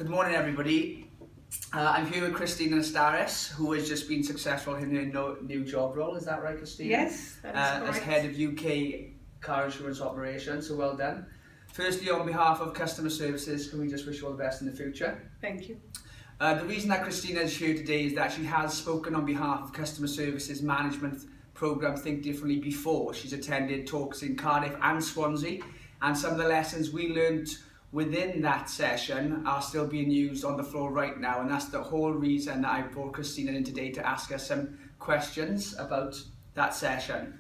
Good morning, everybody. I'm here with Cristina Nestares, who has just been successful in her new job role. Is that right, Cristina? Yes, that is correct. As head of UK car insurance operations, so well done. Firstly, on behalf of customer services, can we just wish you all the best in the future? Thank you. The reason that Cristina is here today is that she has spoken on behalf of customer services management programme Think Differently before. She's attended talks in Cardiff and Swansea, and some of the lessons we learned within that session are still being used on the floor right now, and that's the whole reason that I brought Cristina in today to ask her some questions about that session.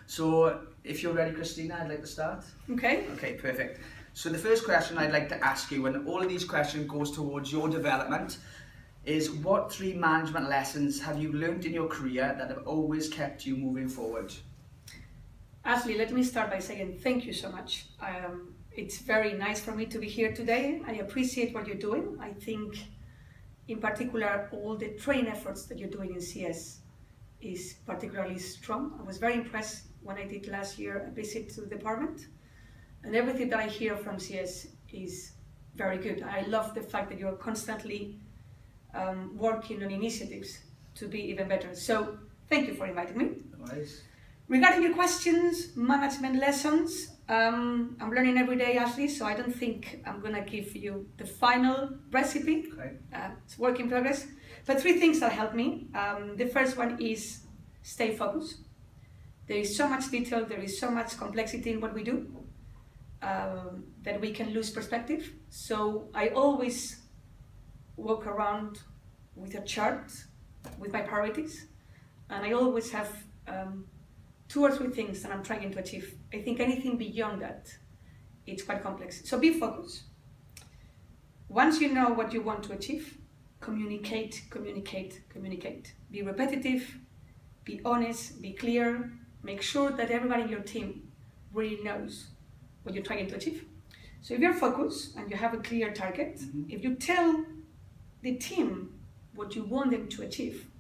So if you're ready, Cristina, I'd like to start. Okay. Okay, perfect. So the first question I'd like to ask you, and all of these questions goes towards your development, is what 3 management lessons have you learned in your career that have always kept you moving forward? Ashley, let me start by saying thank you so much. It's very nice for me to be here today. I appreciate what you're doing. I think, in particular, all the training efforts that you're doing in CS is particularly strong. I was very impressed when I did last year a visit to the department, and everything that I hear from CS is very good. I love the fact that you're constantly working on initiatives to be even better. So thank you for inviting me. Nice. Regarding your questions, management lessons, I'm learning every day, Ashley, so I don't think I'm gonna give you the final recipe. Okay. It's work in progress. But 3 things that help me. The first one is stay focused. There is so much detail, there is so much complexity in what we do that we can lose perspective. So I always walk around with a chart with my priorities, and I always have 2 or 3 things that I'm trying to achieve. I think anything beyond that, it's quite complex. So be focused. Once you know what you want to achieve, communicate, communicate, communicate. Be repetitive, be honest, be clear. Make sure that everybody in your team really knows what you're trying to achieve. So if you're focused and you have a clear target, if you tell the team what you want them to achieve,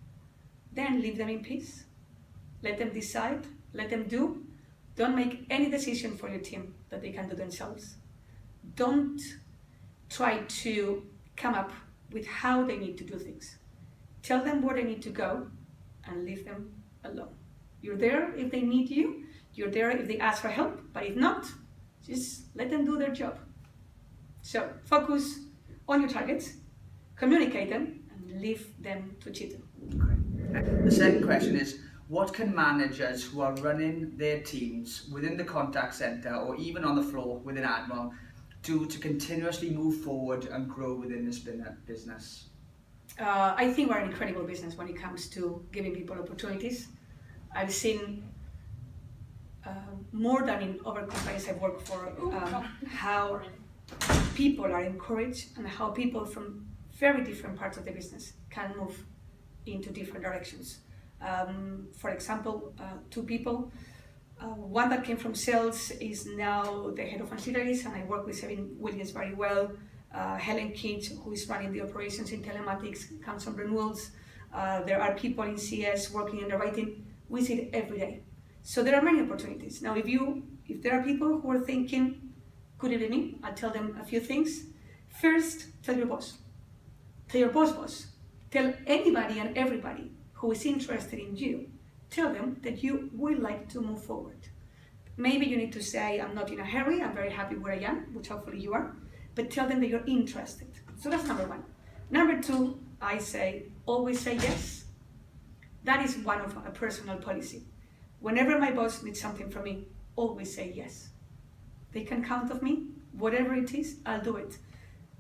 then leave them in peace. Let them decide, let them do. Don't make any decision for your team that they can do themselves. Don't try to come up with how they need to do things. Tell them where they need to go and leave them alone. You're there if they need you. You're there if they ask for help, but if not, just let them do their job. So focus on your targets, communicate them, and leave them to achieve them. Okay. The second question is, what can managers who are running their teams within the contact centre or even on the floor within Admiral do to continuously move forward and grow within this business? I think we're an incredible business when it comes to giving people opportunities. I've seen more than in other companies I've worked for, how people are encouraged and how people from very different parts of the business can move into different directions. For example, 2 people. One that came from sales is now the head of ancillaries, and I work with Sabine Williams very well. Helen Kinch, who is running the operations in telematics, comes from renewals. There are people in CS working in the writing. We see it every day. So there are many opportunities. Now, if there are people who are thinking, could it be me? I'll tell them a few things. First, tell your boss. Tell your boss. Tell anybody and everybody who is interested in you. Tell them that you would like to move forward. Maybe you need to say, I'm not in a hurry, I'm very happy where I am, which hopefully you are, but tell them that you're interested. So that's number 1. Number 2, I say, always say yes. That is one of a personal policy. Whenever my boss needs something from me, always say yes. They can count on me, whatever it is, I'll do it.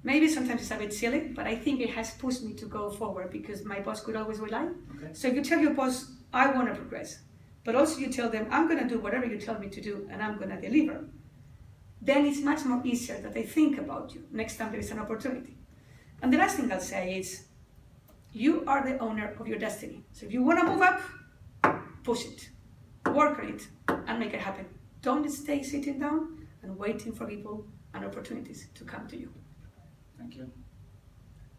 Maybe sometimes it's a bit silly, but I think it has pushed me to go forward because my boss could always rely. Okay. So if you tell your boss, I want to progress, but also you tell them, I'm going to do whatever you tell me to do and I'm going to deliver, then it's much more easier that they think about you next time there is an opportunity. And the last thing I'll say is, you are the owner of your destiny. So if you want to move up, push it, work on it, and make it happen. Don't stay sitting down and waiting for people and opportunities to come to you. Thank you.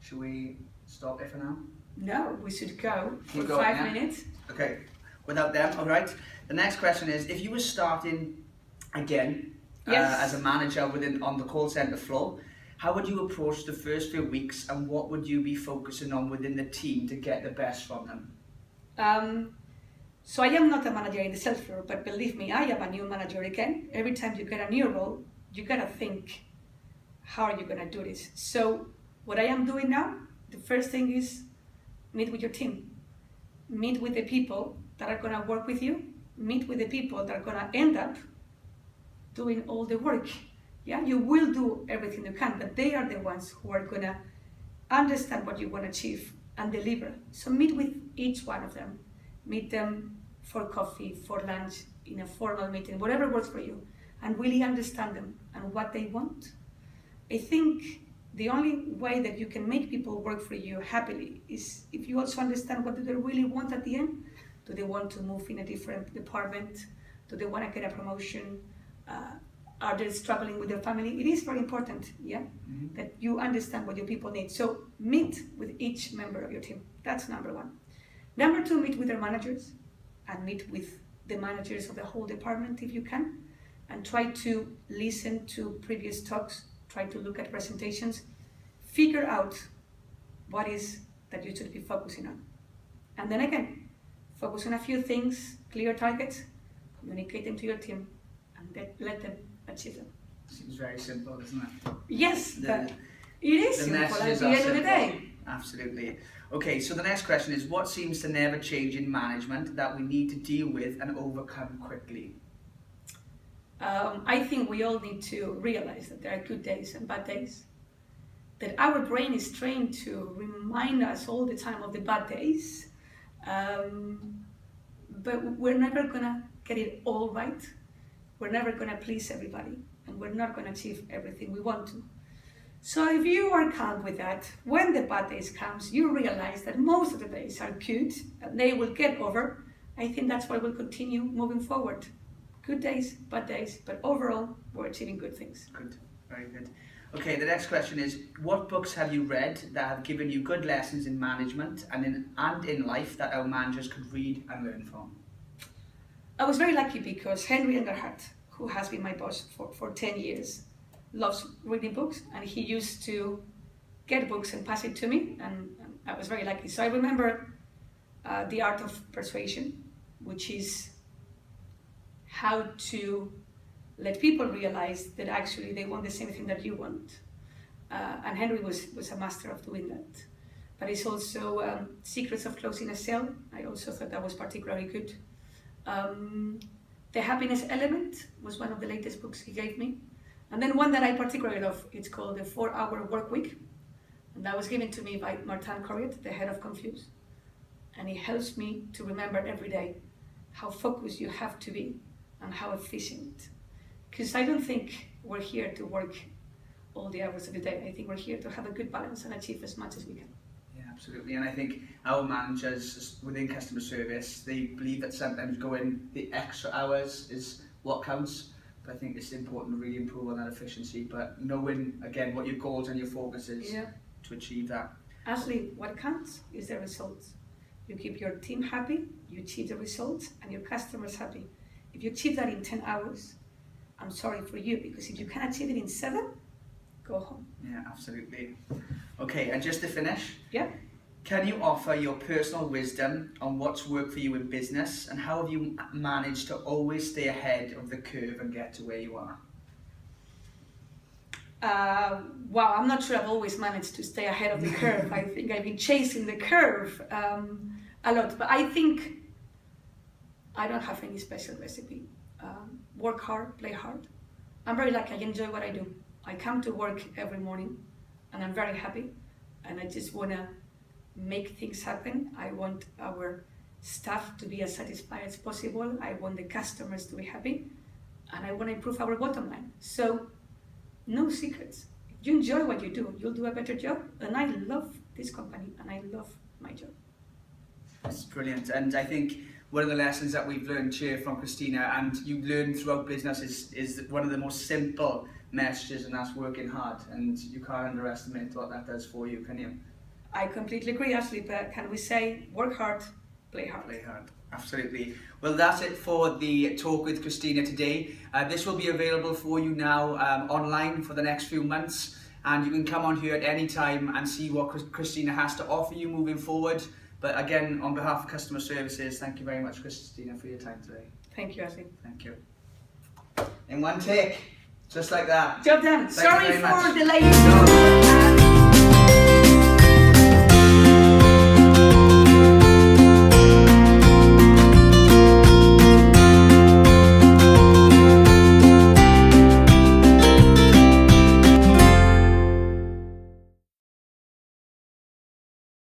Should we stop it for now? No, we should go for Keep going, 5 yeah? minutes. Okay, without them, all right. The next question is, if you were starting again Yes. as a manager on the call centre floor, how would you approach the first few weeks, and what would you be focusing on within the team to get the best from them? So I am not a manager in the sales floor, but believe me, I am a new manager again. Every time you get a new role, you gotta think, how are you gonna do this? So what I am doing now, the first thing is meet with your team. Meet with the people that are gonna work with you. Meet with the people that are gonna end up doing all the work. Yeah, you will do everything you can, but they are the ones who are gonna understand what you want to achieve and deliver. So meet with each one of them. Meet them for coffee, for lunch, in a formal meeting, whatever works for you, and really understand them and what they want. I think the only way that you can make people work for you happily is if you also understand what do they really want at the end. Do they want to move in a different department? Do they want to get a promotion? Are they struggling with their family? It is very important, yeah, that you understand what your people need. So meet with each member of your team. That's number one. Number two, meet with their managers and meet with the managers of the whole department if you can, and try to listen to previous talks, try to look at presentations, figure out what is that you should be focusing on. And then again, focus on a few things, clear targets, communicate them to your team, and let them achieve them. Seems very simple, isn't it? Yes, but it is simple at the end of the day. Absolutely. Okay, so the next question is, what seems to never change in management that we need to deal with and overcome quickly? I think we all need to realize that there are good days and bad days. That our brain is trained to remind us all the time of the bad days. But we're never gonna get it all right. We're never gonna please everybody, and we're not gonna achieve everything we want to. So if you are calm with that, when the bad days comes, you realize that most of the days are good and they will get over. I think that's why we'll continue moving forward. Good days, bad days, but overall, we're achieving good things. Good, very good. Okay, the next question is, what books have you read that have given you good lessons in management and in life that our managers could read and learn from? I was very lucky because Henry Engelhardt, who has been my boss for 10 years, loves reading books, and he used to get books and pass it to me, and I was very lucky. So I remember The Art of Persuasion, which is how to let people realize that actually they want the same thing that you want. And Henry was a master of doing that. But it's also Secrets of Closing a Sale. I also thought that was particularly good. The Happiness Element was one of the latest books he gave me. And then one that I particularly love, it's called The 4-Hour Work Week. And that was given to me by Martin Corriet, the head of Confuse. And it helps me to remember every day how focused you have to be and how efficient. Because I don't think we're here to work all the hours of the day. I think we're here to have a good balance and achieve as much as we can. Yeah, absolutely. And I think our managers within customer service, they believe that sometimes going the extra hours is what counts. But I think it's important to really improve on that efficiency. But knowing, again, what your goals and your focus is to achieve that. Ashley, what counts is the results. You keep your team happy, you achieve the results, and your customers happy. If you achieve that in 10 hours, I'm sorry for you, because if you can achieve it in 7, go home. Yeah, absolutely. Okay, and just to finish, can you offer your personal wisdom on what's worked for you in business, and how have you managed to always stay ahead of the curve and get to where you are? Wow, I'm not sure I've always managed to stay ahead of the curve. I think I've been chasing the curve a lot, but I think I don't have any special recipe. Work hard, play hard. I'm very lucky, I enjoy what I do. I come to work every morning and I'm very happy, and I just want to make things happen. I want our staff to be as satisfied as possible. I want the customers to be happy, and I want to improve our bottom line. So, no secrets. If you enjoy what you do, you'll do a better job. And I love this company and I love my job. That's brilliant. And I think one of the lessons that we've learned here from Cristina, and you learn throughout business, is one of the most simple messages, and that's working hard. And you can't underestimate what that does for you, can you? I completely agree, Ashley, but can we say work hard, play hard? Play hard, absolutely. Well, that's it for the talk with Cristina today. This will be available for you now online for the next few months. and you can come on here at any time and see what Cristina has to offer you moving forward. But again, on behalf of customer services, thank you very much, Cristina, for your time today. Thank you, Asim. Thank you. In one take, just like that. Job done. Thank you Sorry very for much. delaying.